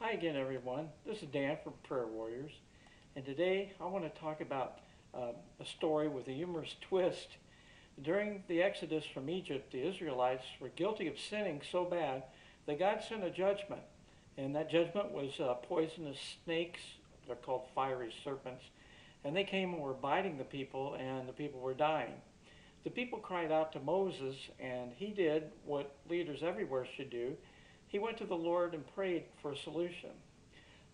Hi again, everyone. This is Dan from Prayer Warriors, and today I want to talk about a story with a humorous twist. During the Exodus from Egypt, the Israelites were guilty of sinning so bad that God sent a judgment, and that judgment was poisonous snakes. They're called fiery serpents, and they came and were biting the people, and the people were dying. The people cried out to Moses, and he did what leaders everywhere should do. He went to the Lord and prayed for a solution.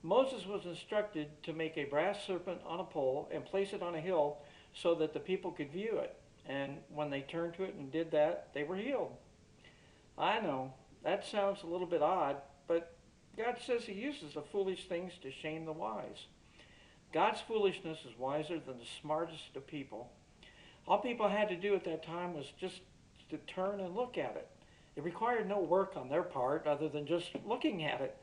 Moses was instructed to make a brass serpent on a pole and place it on a hill so that the people could view it. And when they turned to it and did that, they were healed. I know, that sounds a little bit odd, but God says he uses the foolish things to shame the wise. God's foolishness is wiser than the smartest of people. All people had to do at that time was just to turn and look at it. It required no work on their part other than just looking at it.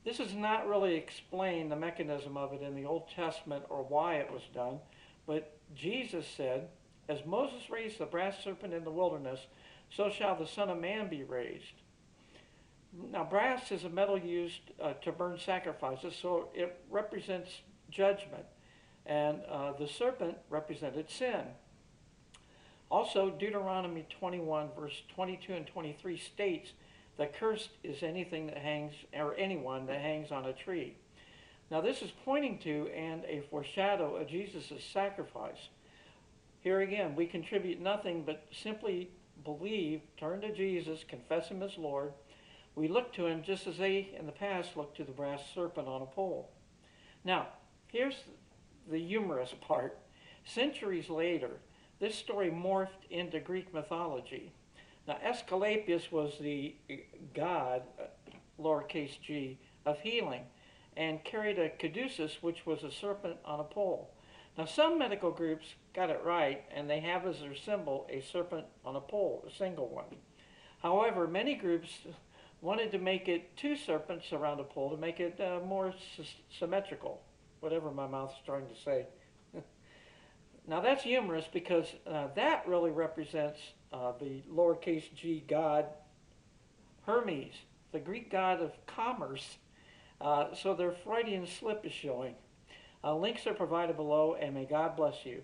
This does not really explain the mechanism of it in the Old Testament or why it was done, but Jesus said, "As Moses raised the brass serpent in the wilderness, so shall the Son of Man be raised." Now, brass is a metal used to burn sacrifices, so it represents judgment, and the serpent represented sin. Also, Deuteronomy 21, verse 22 and 23 states that cursed is anything that hangs, or anyone that hangs on a tree. Now, this is pointing to and a foreshadow of Jesus' sacrifice. Here again, we contribute nothing but simply believe, turn to Jesus, confess him as Lord. We look to him just as they in the past looked to the brass serpent on a pole. Now, here's the humorous part. Centuries later, this story morphed into Greek mythology. Now, Asclepius was the god, lowercase g, of healing, and carried a caduceus, which was a serpent on a pole. Now, some medical groups got it right, and they have as their symbol a serpent on a pole, a single one. However, many groups wanted to make it two serpents around a pole to make it more symmetrical, whatever my mouth's trying to say. Now that's humorous because that really represents the lowercase g god Hermes, the Greek god of commerce. So their Freudian slip is showing. Links are provided below, and may God bless you.